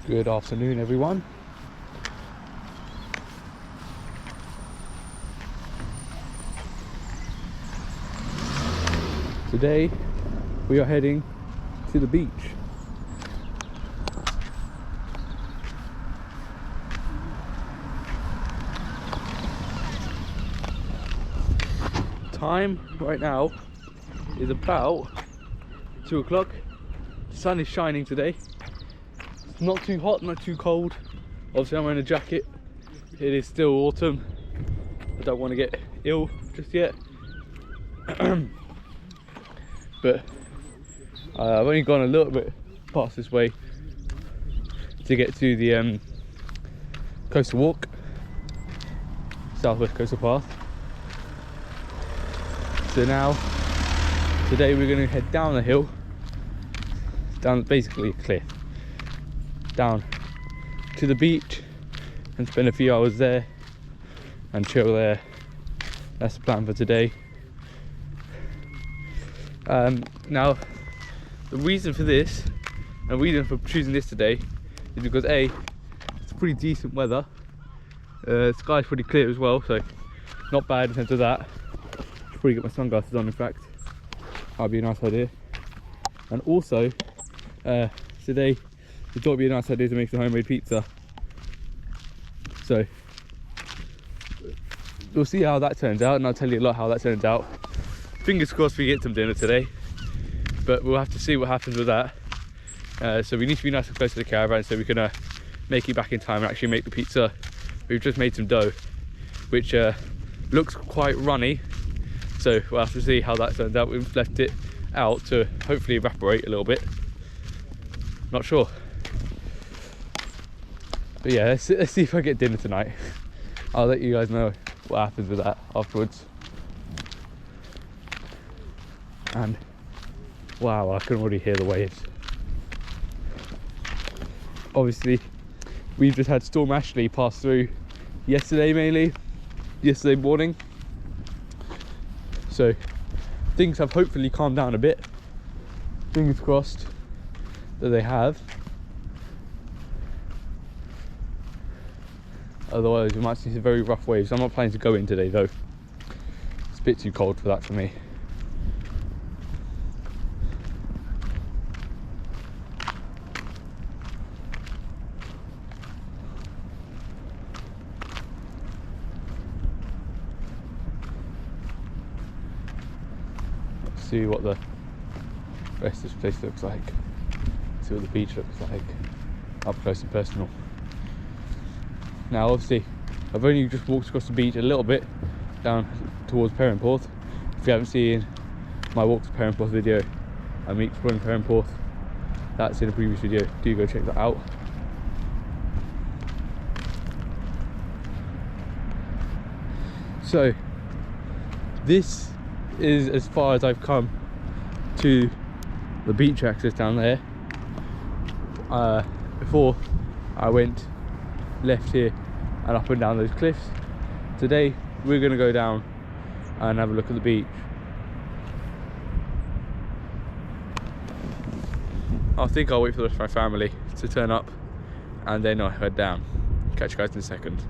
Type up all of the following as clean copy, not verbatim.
Good afternoon, everyone. Today we are heading to the beach. Time right now is about 2 o'clock. The sun is shining today. It's not too hot, not too cold. Obviously I'm wearing a jacket. It is still autumn. I don't want to get ill just yet. But I've only gone a little bit past this way to get to the coastal walk, southwest coastal path. So now, today we're going to head down the hill, down basically a cliff, down to the beach and spend a few hours there and chill there. That's the plan for today. Now, the reason for this, and the reason for choosing this today, is because A, it's pretty decent weather. The sky's pretty clear as well, so not bad in terms of that. Should probably get my sunglasses on, in fact. That'd be a nice idea. And also, today, we thought it'd be a nice idea to make some homemade pizza. So, we'll see how that turns out, and I'll tell you a lot how that turns out. Fingers crossed we get some dinner today, but we'll have to see what happens with that. So we need to be nice and close to the caravan so we can make it back in time and actually make the pizza. We've just made some dough, which looks quite runny, so we'll have to see how that turns out. We've left it out to hopefully evaporate a little bit. Not sure. But yeah, let's see if I get dinner tonight. I'll let you guys know what happens with that afterwards. And wow, I can already hear the waves. Obviously, we've just had Storm Ashley pass through yesterday morning. So things have hopefully calmed down a bit. Fingers crossed that they have. Otherwise, we might see some very rough waves. I'm not planning to go in today though. It's a bit too cold for that for me. See what the rest of this place looks like, see what the beach looks like up close and personal. Now obviously I've only just walked across the beach a little bit down towards Perran. If you haven't seen my walk to Perran video, I meet exploring Perran, that's in a previous video. Do go check that out. So this is as far as I've come to the beach access down there. Before I went left here and up and down those cliffs. Today we're going to go down and have a look at the beach. I think I'll wait for the rest of my family to turn up and then I'll head down. Catch you guys in a second.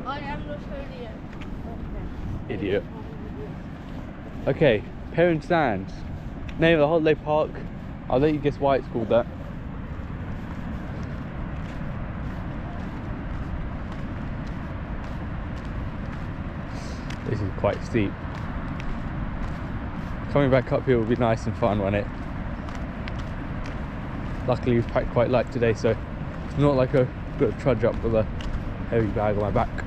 I am not idiot. Idiot. Okay, Perran Sands. Name of the holiday park. I'll let you guess why it's called that. This is quite steep. Coming back up here will be nice and fun, won't it? Luckily we've packed quite light today, so it's not like I've got to trudge up with a heavy bag on my back.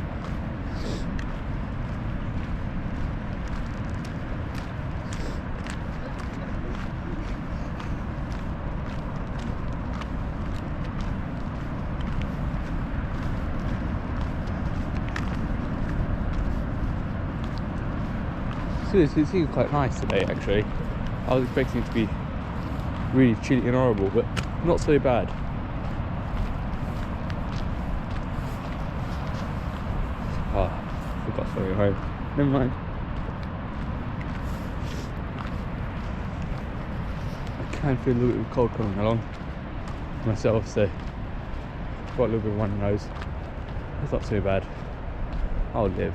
So it seems quite nice today actually. I was expecting it to be really chilly and horrible, but not so bad. Forgot to go home. Never mind. I can feel a little bit of cold coming along. myself, so got a little bit of running nose. It's not too bad. I'll live.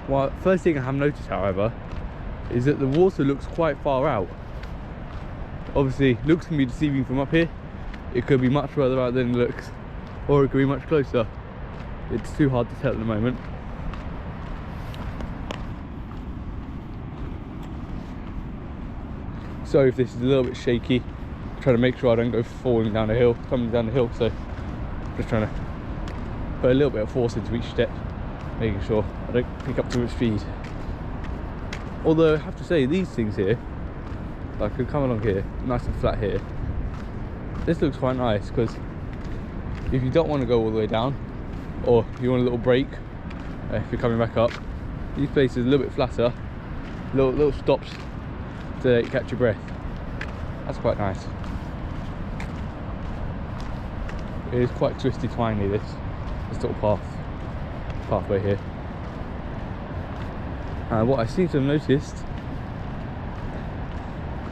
Well, first thing I have noticed, however, is that the water looks quite far out. Obviously, looks can be deceiving from up here. It could be much further out than it looks, or it could be much closer. It's too hard to tell at the moment. So if this is a little bit shaky, I'm trying to make sure I don't go falling down the hill, tumbling down the hill. So just trying to put a little bit of force into each step, making sure I don't pick up too much speed. Although I have to say, these things here, I can come along here, nice and flat here. This looks quite nice, because if you don't want to go all the way down, or you want a little break if you're coming back up, these places are a little bit flatter, little stops to catch your breath. That's quite nice. It is quite twisty, twiny, this little pathway here. And what I seem to have noticed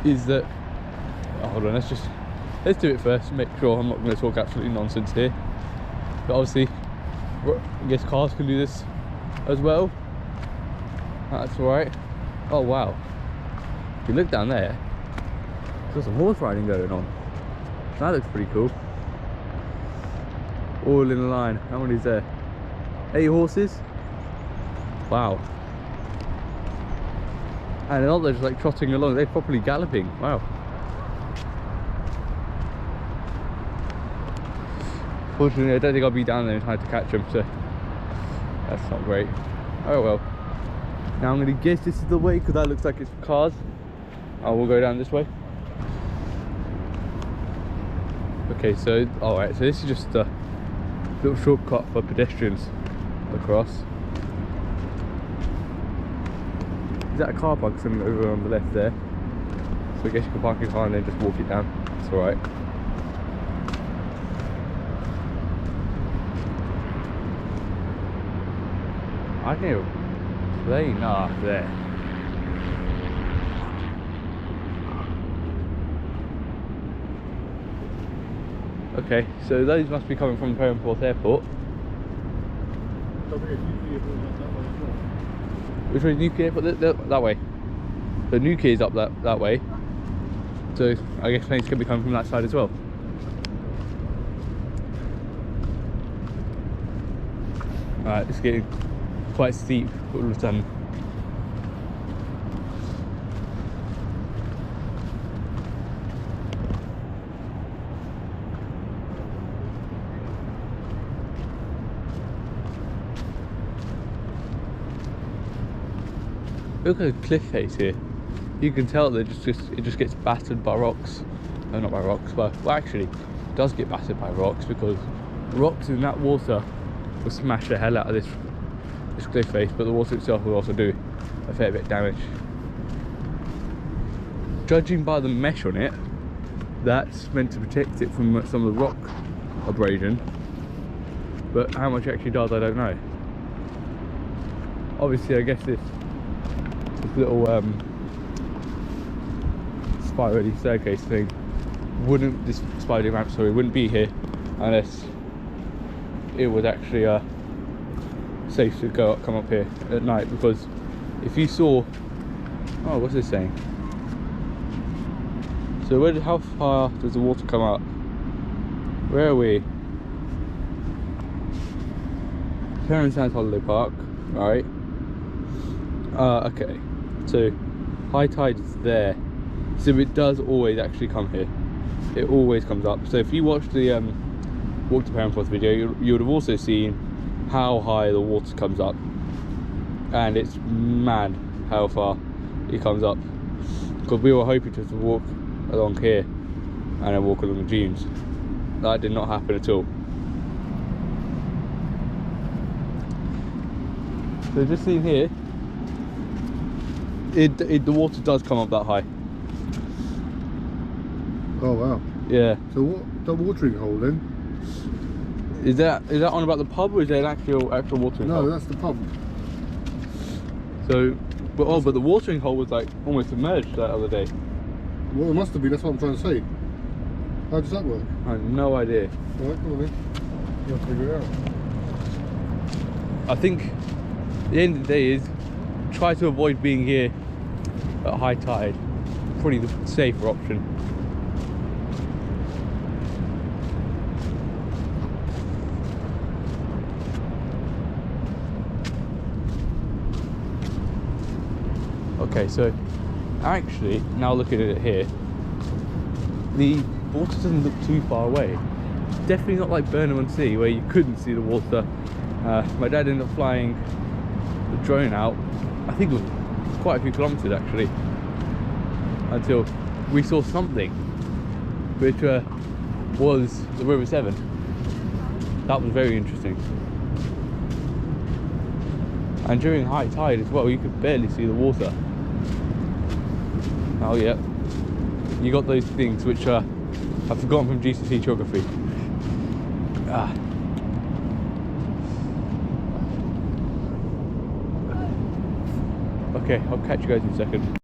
is that, hold on, let's do it first, make sure I'm not going to talk absolutely nonsense here. But obviously, I guess cars can do this as well. That's alright. Oh wow. If you look down there, there's some horse riding going on. That looks pretty cool. All in a line. How many is there? 8 horses? Wow. And they're not just like trotting along, they're properly galloping. Wow. Fortunately, I don't think I'll be down there in time to catch them, so that's not great. Oh well. Now I'm going to guess this is the way, because that looks like it's for cars. I will go down this way. Okay, so alright, so this is just a little shortcut for pedestrians across. Is that a car park something over on the left there? So I guess you can park your car and then just walk it down. It's alright. I can hear a plane there. Okay, so those must be coming from Perran Airport. Which way is Nuki Airport? That way. So Nuki is up that way. So I guess planes can be coming from that side as well. Alright, it's getting quite steep all of a sudden. Look at the cliff face here. You can tell that it just gets battered by rocks. No, not by rocks, but well, actually, it does get battered by rocks, because rocks in that water will smash the hell out of this cliff face, but the water itself will also do a fair bit of damage. Judging by the mesh on it, that's meant to protect it from some of the rock abrasion, but how much it actually does, I don't know. Obviously, I guess this little spirally staircase thing this spirally ramp, sorry, wouldn't be here unless it was actually safe to come up here at night. Because if you saw, oh, what's this saying? So how far does the water come up? Where are we? Perran Sands Holiday Park, right? Okay, so high tide is there, so it does always actually come here. It always comes up. So if you watched the Walk to Perran video, you would have also seen how high the water comes up, and it's mad how far it comes up, because we were hoping to walk along here and then walk along the dunes. That did not happen at all. So just seeing here, the water does come up that high. Oh wow. Yeah. So what the watering hole then? Is that on about the pub, or is there an actual watering hole? No, that's the pub. So, but the watering hole was like almost submerged that other day. Well, it must have been. That's what I'm trying to say. How does that work? I have no idea. Right, come on then. You have to figure it out. I think the end of the day is try to avoid being here at high tide. Probably the safer option. Okay, so actually, now looking at it here, the water doesn't look too far away. Definitely not like Burnham-on-Sea where you couldn't see the water. My dad ended up flying the drone out, I think it was quite a few kilometres actually, until we saw something, which was the River Severn. That was very interesting. And during high tide as well, you could barely see the water. Oh yeah, you got those things which I've forgotten from GCSE geography. Okay, I'll catch you guys in a second.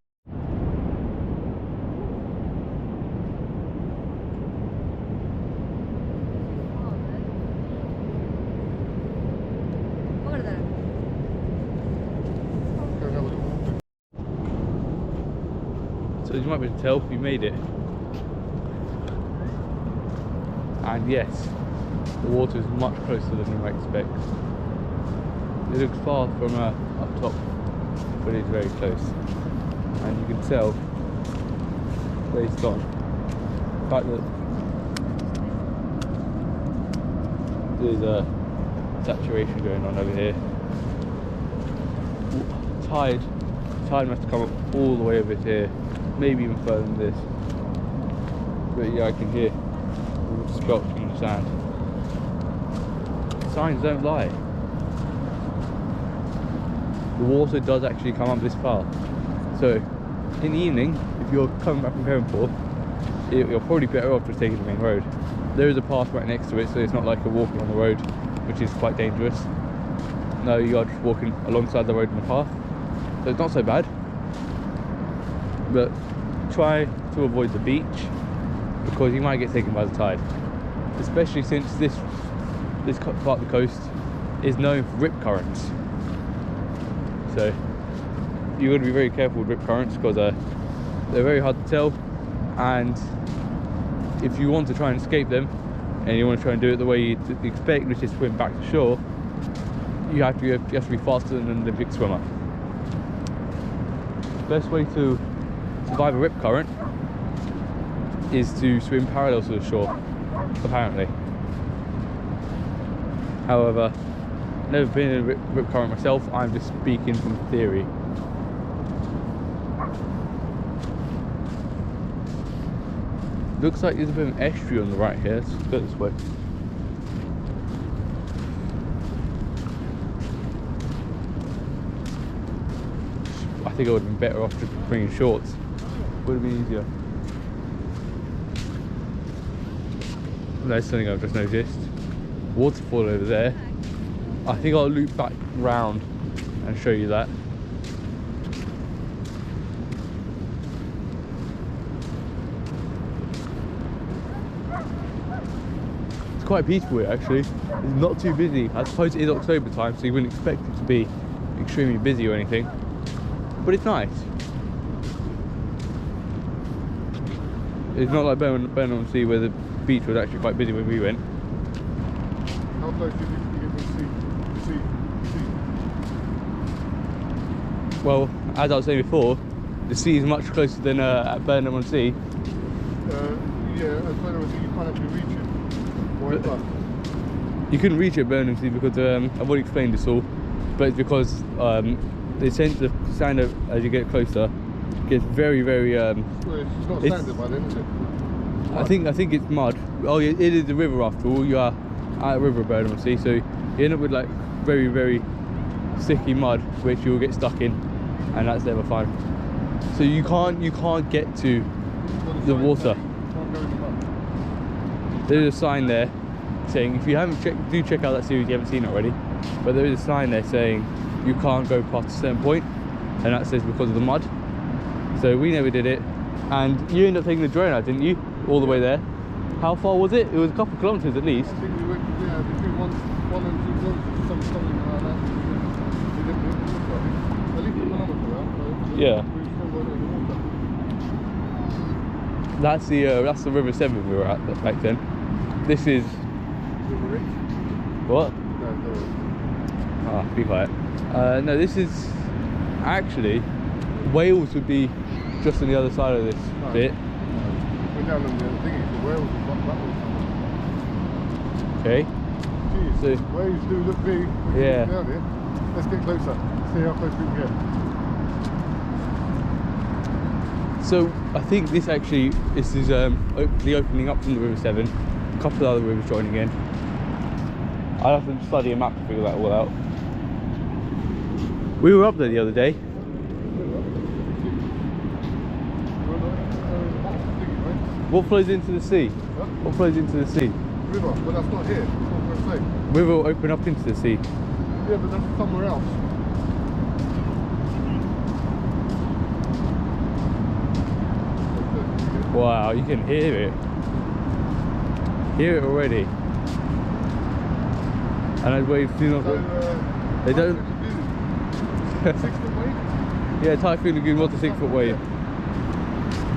So as you might be able to tell, we made it. And yes, the water is much closer than you might expect. It looks far from up top, but it is very close. And you can tell, based on the fact that there's a saturation going on over here. Tide must have come up all the way over here, maybe even further than this. But yeah, I can hear water splotching in the sand. Signs don't lie. The water does actually come up this far. So in the evening, if you're coming back from Perran, you're probably better off just taking the main road. There is a path right next to it, so it's not like you're walking on the road, which is quite dangerous. No, you are just walking alongside the road and the path, so it's not so bad. But try to avoid the beach, because you might get taken by the tide, especially since this part of the coast is known for rip currents. So you've got to be very careful with rip currents, because they're very hard to tell, and if you want to try and escape them and you want to try and do it the way you expect, which is swim back to shore, you have to be faster than an Olympic swimmer. The best way to survive a rip current is to swim parallel to the shore, apparently. However, never been in a rip current myself, I'm just speaking from theory. Looks like there's a bit of an estuary on the right here. Let's go this way. I think I would have been better off just bringing shorts. Would have been easier. There's something I've just noticed. Waterfall over there. I think I'll loop back round and show you that. It's quite peaceful here actually. It's not too busy. I suppose it is October time, so you wouldn't expect it to be extremely busy or anything. But it's nice. It's not like Burnham-on-Sea where the beach was actually quite busy when we went. How close do you think you get to the sea? Well, as I was saying before, the sea is much closer than at Burnham-on-Sea. Yeah, at Burnham-on-Sea you can't actually reach it. Why is that? You couldn't reach it at Burnham-on-Sea because I've already explained this all, but it's because the sense of sand as you get closer gets very, very. Well, it's not sanded by then, is it? I think it's mud. Oh, yeah, it is the river after all. You are at a river at Burnham-on-Sea, so you end up with like very, very sticky mud, which you'll get stuck in, and that's never fun. So you can't get to the water. There's a sign there saying, if you haven't checked, do check out that series if you haven't seen it already. But there is a sign there saying you can't go past a certain point, and that says because of the mud. So we never did it, and you ended up taking the drone out, didn't you? All the way there. How far was it? It was a couple of kilometres at least. I think we went, yeah, between one and 2 kilometres, something like that. We didn't look at it. At least a kilometre out, but Yeah. we still weren't in the water. That's the River Severn we were at back then. This is River Rich? what? No, no. Ah, be quiet. No, this is actually Wales would be just on the other side of this bit. We're down on the other thingy, so Wales is not that way. Okay. Jeez, So- waves do look big. Yeah. Down here. Let's get closer. See how close we can get. So I think this is the opening up from the River Severn. A couple of other rivers joining in. I'll have to study a map to figure that all out. We were up there the other day. What flows into the sea? Huh? What flows into the sea? River, but that's not here. That's what we're saying. River will open up into the sea. Yeah, but that's somewhere else. Wow, you can hear it. Hear it already. And those waves do not So, go. They don't. 6 foot wave? Yeah, Typhoon Lagoon was a 6 foot wave.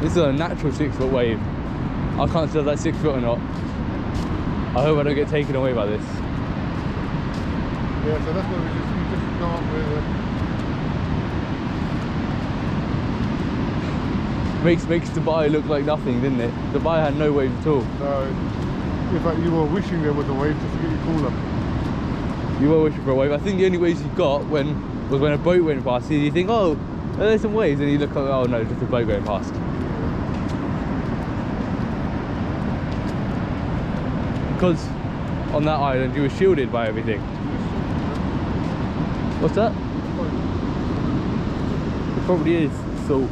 This is a natural 6 foot wave. I can't tell if that's 6 foot or not. I hope I don't get taken away by this. Yeah, so that's why we just go up with Makes Dubai look like nothing, didn't it? Dubai had no waves at all. So, in fact, you were wishing there was a wave just to get you cooler. You were wishing for a wave. I think the only waves you got was when a boat went past you. You think, oh, there's some waves, and you look like, oh no, just a boat going past. Because on that island you were shielded by everything. What's that? It probably is salt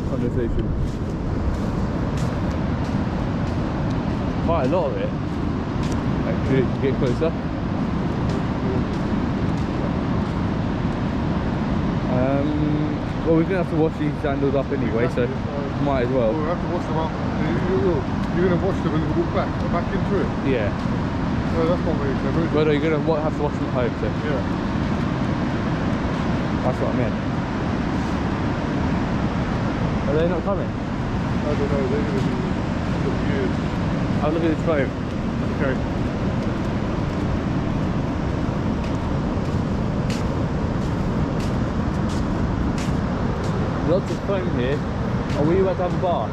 condensation. Quite a lot of it. Actually, get closer. Well, we're gonna have to wash these sandals up anyway, so might as well. We'll have to wash them up. You're going to wash them and walk back into it. Yeah. No, that's not very clever, is it? But you're gonna have to wash them at home, so Yeah. that's what I meant. Are they not coming? I don't know, they're going to be years. I'll look at this phone. Okay. Lots of foam here. Are we about to have a bar?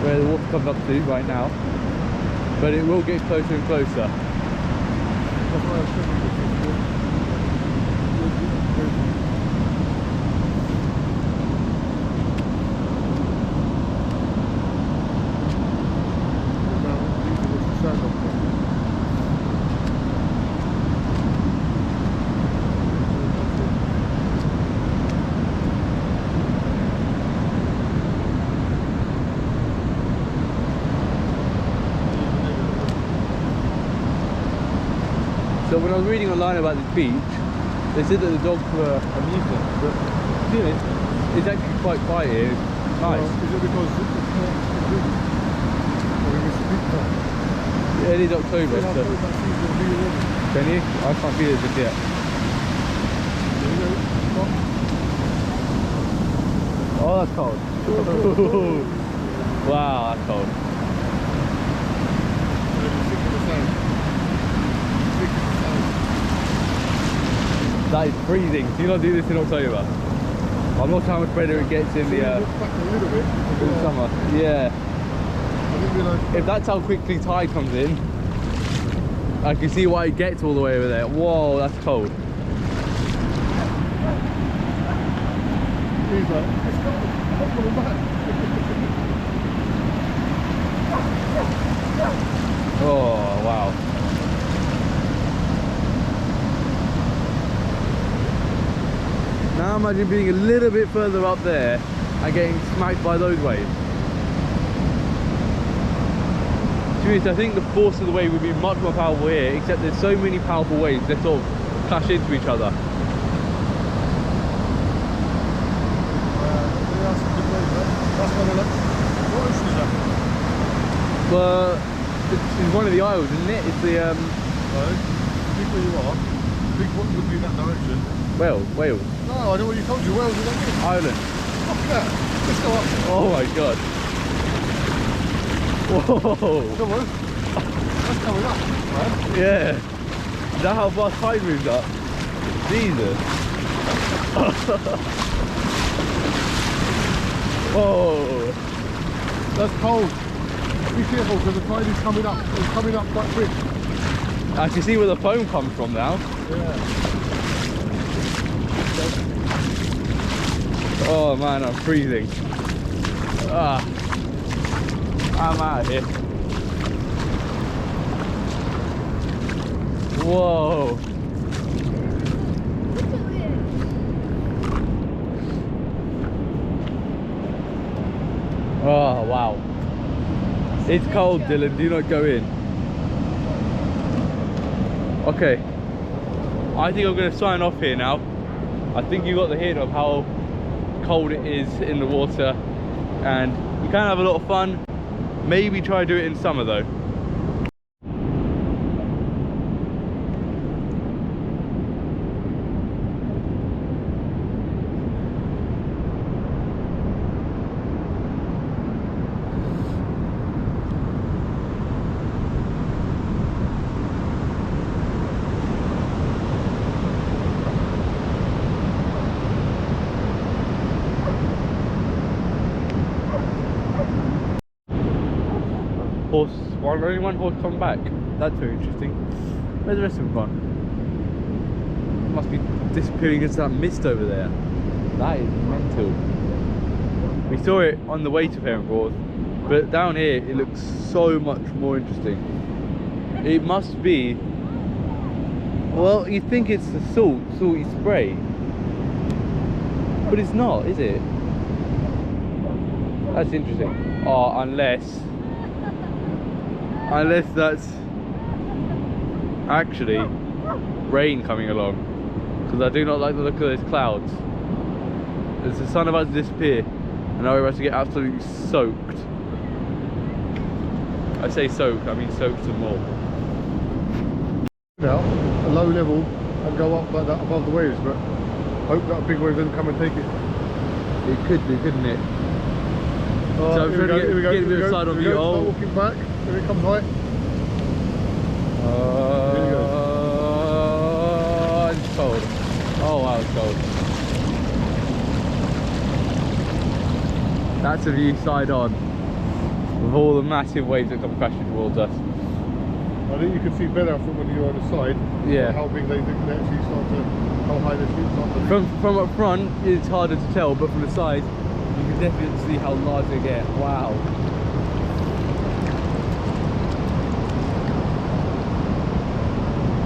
Where the water comes up to right now. But it will get closer and closer. That's why I was thinking this is good. So when I was reading online about this beach, they said that the dogs were amusement, but to be honest, it's actually quite quiet here. It's nice. Is it because it's not Yeah, it is October, so can you? I can't feel it just yet. Oh, that's cold. Wow, that's cold. That is freezing. Do you not do this in October? I'm not sure how much better it gets in the summer. Yeah. If that's how quickly tide comes in, I can see why it gets all the way over there. Whoa, that's cold. He's like, it's cold. I'm coming back. Oh, wow. Now imagine being a little bit further up there and getting smacked by those waves. To be honest, I think the force of the wave would be much more powerful here, except there's so many powerful waves, they sort of clash into each other. Well, it's one of the isles, isn't it? It's the No, think where you are. Think what would be in that direction. Wales. No, I know what you told you. Wales is like this. Ireland. Fuck that. Let's go up. Oh my god. Whoa. Come on. That's coming up, man. Yeah. Is that how fast tide moves up? Jesus. Whoa. That's cold. Be careful because the tide is coming up. It's coming up quite quick. I can see where the foam comes from now. Yeah. Oh man, I'm freezing. Ah. I'm out of here. Whoa. Look at this. Oh wow. It's cold, Dylan, do not go in. Okay. I think I'm gonna sign off here now. I think you got the hint of how cold it is in the water, and you can have a lot of fun. Maybe try to do it in summer though. Horse, only one horse come back. That's very interesting. Where's the rest of them gone? Must be disappearing into that mist over there. That is mental. We saw it on the way to Perran, but down here it looks so much more interesting. It must be, well, you think it's the salty spray, but it's not, is it? That's interesting. Oh, unless that's actually rain coming along, because I do not like the look of those clouds. There's the sun about to disappear and now we're about to get absolutely soaked. I say soaked, I mean soaked some more. Now, a low level and go up like that above the waves, but hope that big wave doesn't come and take it. It could do, couldn't it? Oh, So I'm trying to get a bit of a side on view. Start Oh, walking back, here it comes high. It's cold. Oh wow, it's cold. That's a view side on, with all the massive waves that come crashing towards us. I think you can see better from when you're on the side. Yeah. How big they actually start to, how high they start to reach. From up front, it's harder to tell, but from the side, you can definitely see how large they get. Wow.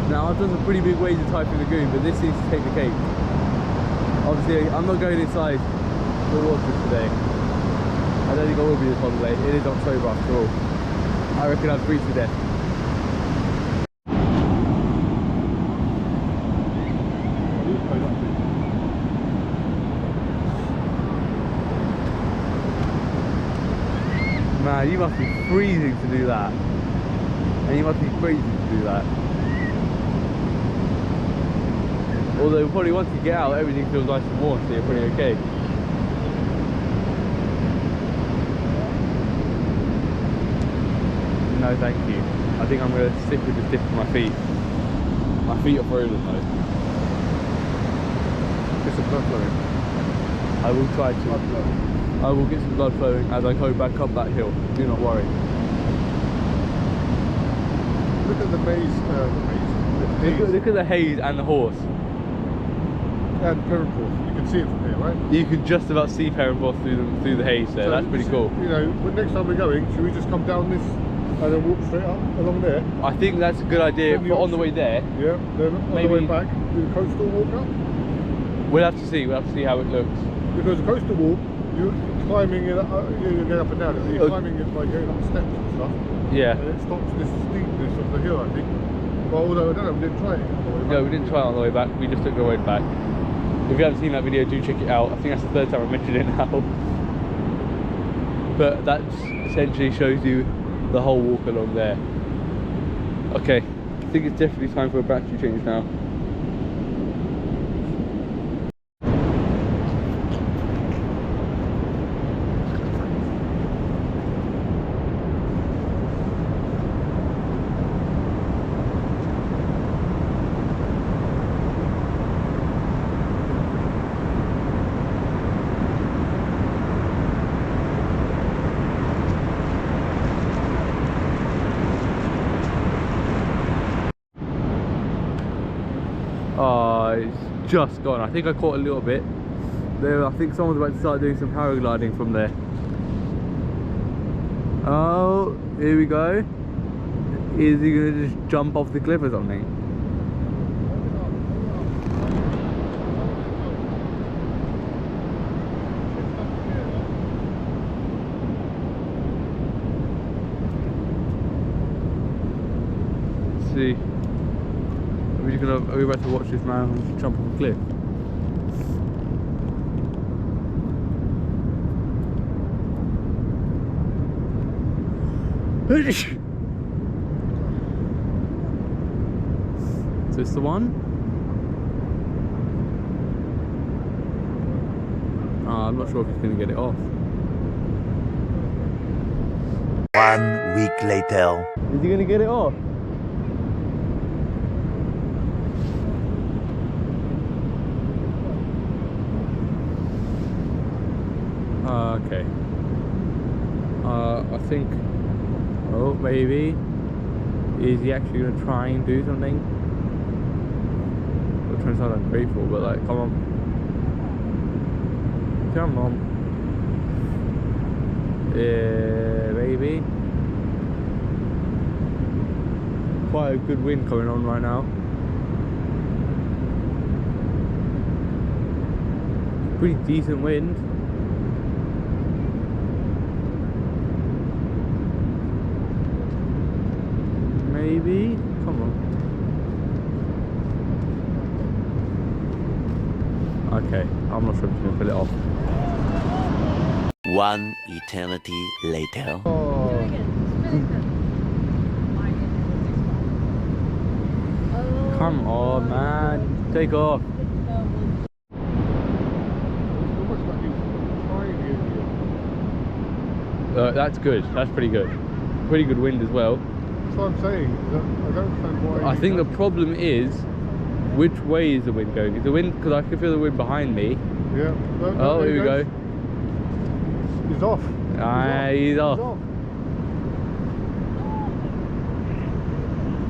Now I've done some pretty big waves of Typhoon Lagoon, but this seems to take the cake. Obviously, I'm not going inside the water today. I don't think I will be this holiday. It is October after all. I reckon I'd freeze to death. Man, you must be freezing to do that. And you must be freezing to do that. Although probably once you get out, everything feels nice and warm, so you're pretty okay. No, thank you. I think I'm going to stick with the dip of my feet. My feet are frozen though. Get some blood flowing. I will try to. I will get some blood flowing as I go back up that hill. Do not worry. Look at the maze, Look at the haze and the horse. And Perran. You can see it from here, right? You can just about see Perran through the haze there. So, that's pretty cool. You know, but next time we're going, should we just come down this and then walk straight up along there? I think that's a good idea. But on the way there, Yeah. Then on Maybe- the way back, do the coastal walk up. we'll have to see. We'll have to see how it looks. Because the coastal walk, you're climbing it, you're going up and down. You're Okay. climbing it by going up steps and stuff. Yeah. And it stops this steepness of the hill, I think. But although I don't know, we didn't try it. on the way No, back. we didn't try it on the way back. We just took the road back. If you haven't seen that video, do check it out. I think that's the third time I mentioned it now. But that essentially shows you the whole walk along there. Okay, I think it's definitely time for a battery change now. Oh, it's just gone. I think I caught a little bit. There, I think someone's about to start doing some paragliding from there. Oh, here we go. Is he gonna just jump off the cliff or something? Let's see. Are we about to watch this man jump off a cliff? Is this the one? I'm not sure if he's going to get it off. 1 week later. Is he going to get it off? Okay. I think. Oh, maybe. Is he actually gonna try and do something? I'm trying to sound ungrateful, but like, come on. Come on. Yeah, maybe. Quite a good wind coming on right now. Pretty decent wind. Maybe? Come on. Okay, I'm not sure if I'm going to pull it off. 1 eternity later. Oh. Come on, man. Take off. That's good. That's pretty good. Pretty good wind as well. That's what I'm saying. I don't understand why. I think the problem is, which way is the wind going? Is the wind, because I can feel the wind behind me. Yeah. Oh, here we go. He's off. He's off.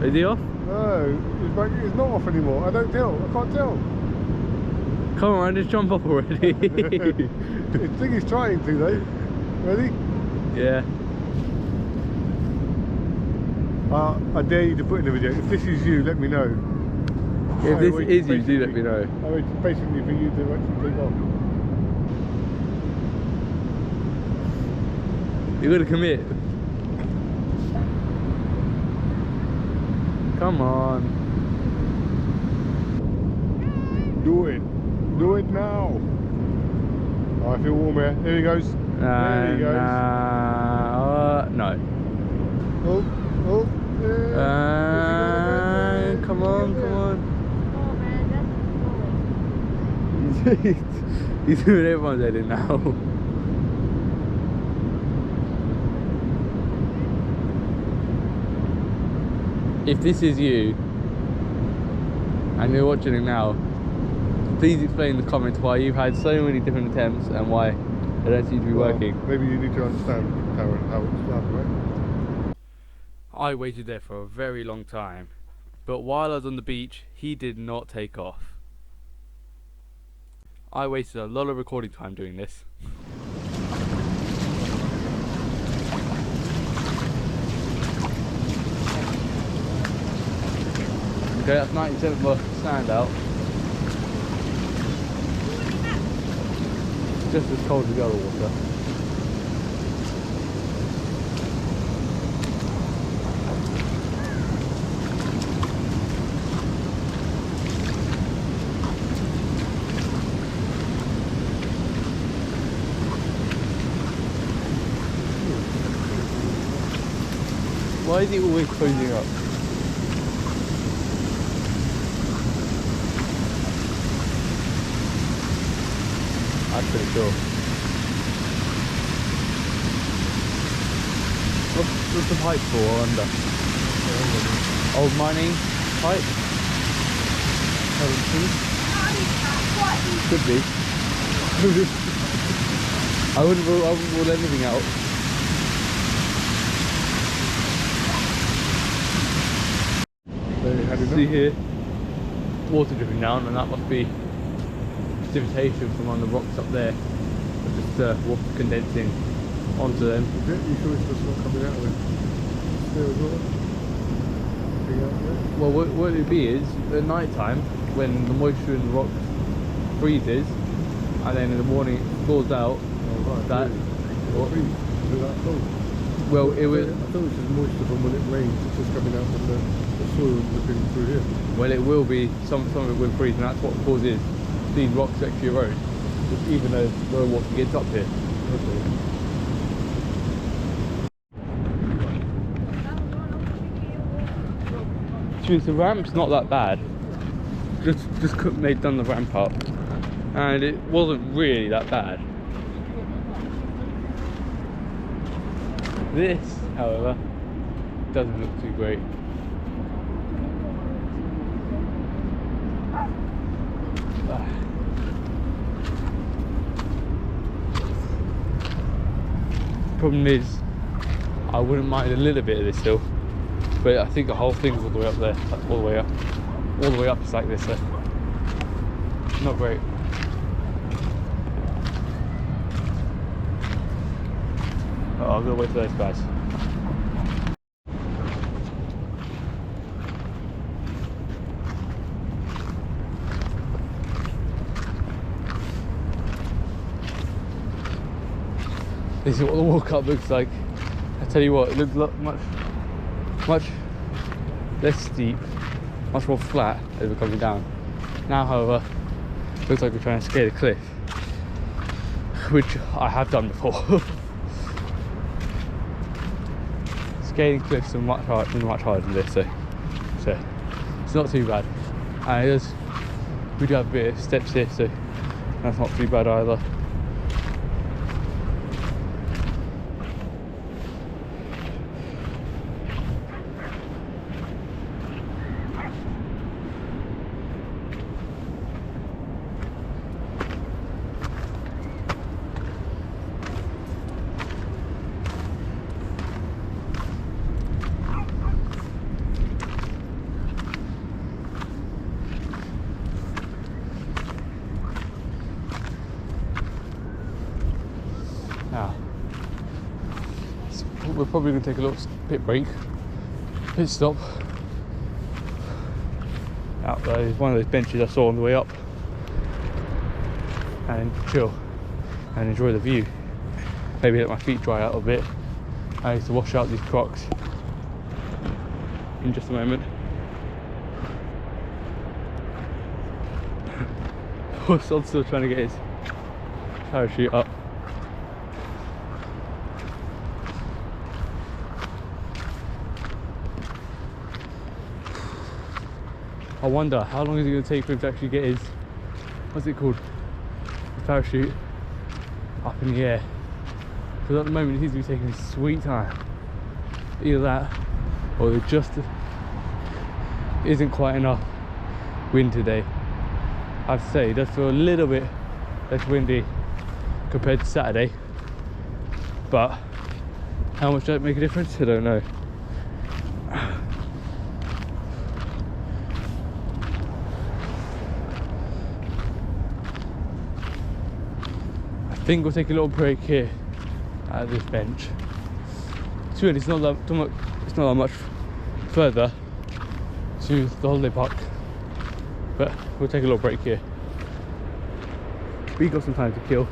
Is he off? No, he's not off anymore. I can't tell. Come on, just jump off already. I think he's trying to though. Ready? Yeah. I dare you to put in the video. If this is you, let me know. If this is you, do let me know. I mean, basically for you to actually take off. You gotta commit. Come on. Do it. Do it now. Oh, I feel warm here. There he goes. There he goes. No. Oh. Come on. Oh man, that's cool. He's doing everyone's head in now. If this is you and you're watching it now, please explain in the comments why you've had so many different attempts and why they don't seem to be working. Maybe you need to understand, Perran, how it's done, right? I waited there for a very long time, but while I was on the beach, he did not take off. I wasted a lot of recording time doing this. Okay, that's 90% of my sand out. Just as cold as the other water. Why is it always closing up? That's pretty cool. What's the pipe for, I wonder? Old mining pipe? Could be. I wouldn't rule anything out. See here, water dripping down, and that must be precipitation from on the rocks up there. Just water condensing onto them. Is it? You sure it's just not coming out of it? Still as well? Well, what it would be is, at night time, when the moisture in the rocks freezes, and then in the morning it thaws out, that... What? Is it that cold? Well, it was... I thought it was just moisture from when it rains, it's just coming out from the soil dripping through here. Well, it will be, some of it will freeze, and that's what causes these rocks to actually erode, even though no water gets up here. Okay. The ramp's not that bad. Just couldn't they've done the ramp up, and it wasn't really that bad. This, however, doesn't look too great. Problem is, I wouldn't mind a little bit of this hill, but I think the whole thing's all the way up there, like all the way up. All the way up it's like this, so not great. Oh, I'm gonna wait for those guys. This is what the walk up looks like. I tell you what, it looks much less steep, much more flat as we're coming down. Now, however, it looks like we're trying to scale a cliff, which I have done before. Scaling cliffs are much harder than this, so it's not too bad. And we do have a bit of steps here, so that's not too bad either. Now, we're probably going to take a little pit stop. Out there is one of those benches I saw on the way up, and chill and enjoy the view. Maybe let my feet dry out a bit. I need to wash out these Crocs in just a moment. Poor Sod's still trying to get his parachute up. I wonder how long is it going to take for him to actually get his, what's it called, his parachute up in the air. Because at the moment he seems to be taking his sweet time. Either that, or there just isn't quite enough wind today. I have to say, it does feel a little bit less windy compared to Saturday. But how much does it make a difference? I don't know. I think we'll take a little break here at this bench. It's not that much further to the holiday park, but we'll take a little break here. We got some time to kill.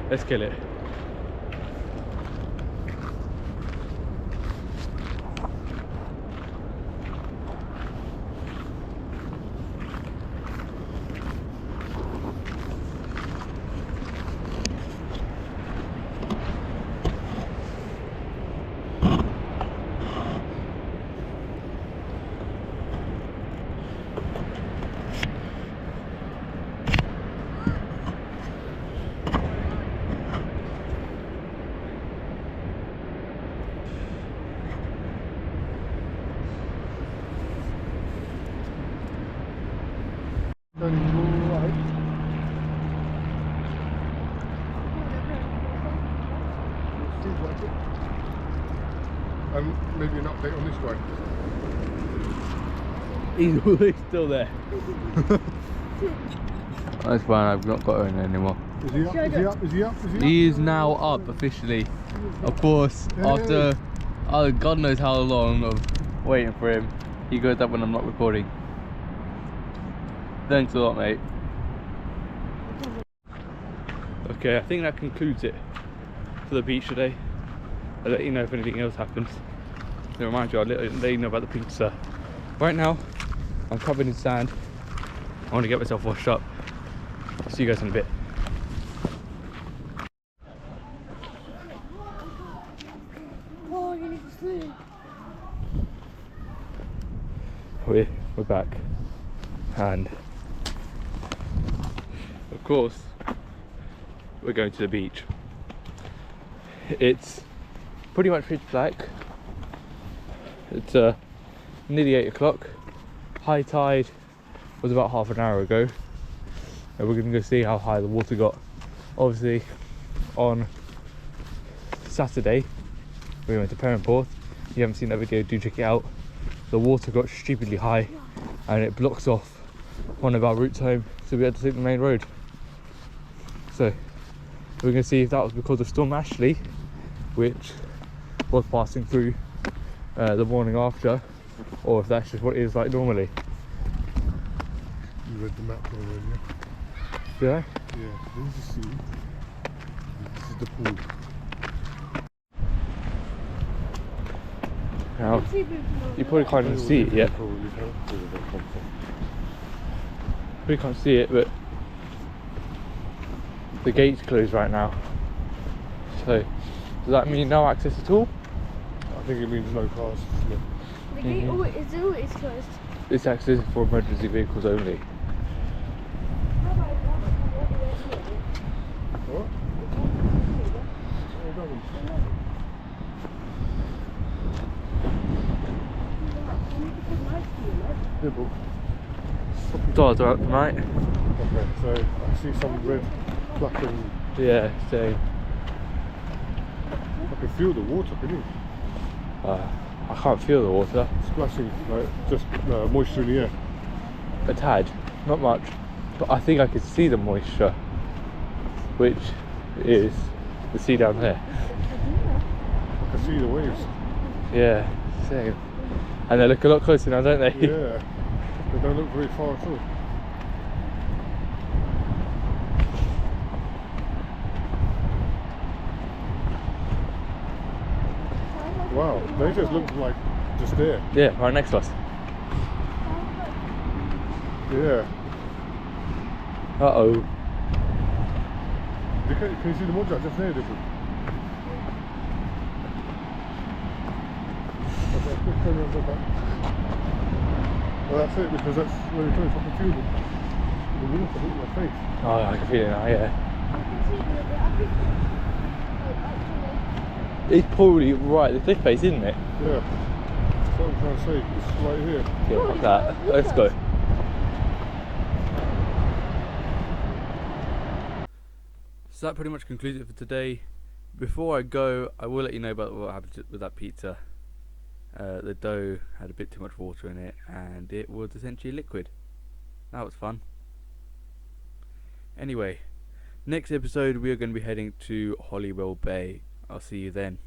Let's kill it. and maybe an update on this guy. He's always still there. That's fine, I've not got her in anymore. Is he up? Is he up? Is he up? Is he up? He is now up officially. Of course, after God knows how long of waiting for him, he goes up when I'm not recording. Thanks a lot, mate. Okay, I think that concludes it for the beach today. I'll let you know if anything else happens. To remind you, I'll let you know about the pizza. Right now, I'm covered in sand. I want to get myself washed up. I'll see you guys in a bit. Oh, you need to sleep. We're back, and of course we're going to the beach. It's pretty much pitch black. It's nearly 8 o'clock. High tide was about half an hour ago, and we're going to go see how high the water got. Obviously on Saturday we went to Perran. If you haven't seen that video, do check it out. The water got stupidly high and it blocks off one of our routes home, so we had to take the main road. So we're going to see if that was because of Storm Ashley, which was passing through the morning after, or if that's just what it is like normally. You read the map already, yeah? Did I? Yeah, this is the sea. This is the pool. Now, you probably can't even see it yet. We can't see it, but the gate's closed right now. So, does that mean no access at all? I think it means no cars. Yeah. The gate is always closed. This access is for emergency vehicles only. What? Doors are out tonight. Okay, so I see some red flashing. Yeah, same. I can feel the water, can you? I can't feel the water. Splashing, like just moisture in the air. A tad, not much, but I think I can see the moisture, which is the sea down there. I can see the waves. Yeah, same. And they look a lot closer now, don't they? Yeah, they don't look very far at all. Wow, they just look like just there. Yeah, right next to us. Yeah. Uh-oh. Can you see the moja just there, different? Okay, quick turn around, go back. Well, that's it, because that's very close. I can feel the water hitting my face. Oh, I can feel it now, yeah. It's probably right at the cliff face, isn't it? Yeah. That's what I'm trying to say. It's right here. Yeah, like that. Let's go. So that pretty much concludes it for today. Before I go, I will let you know about what happened with that pizza. The dough had a bit too much water in it and it was essentially liquid. That was fun. Anyway, next episode we are going to be heading to Holywell Bay. I'll see you then.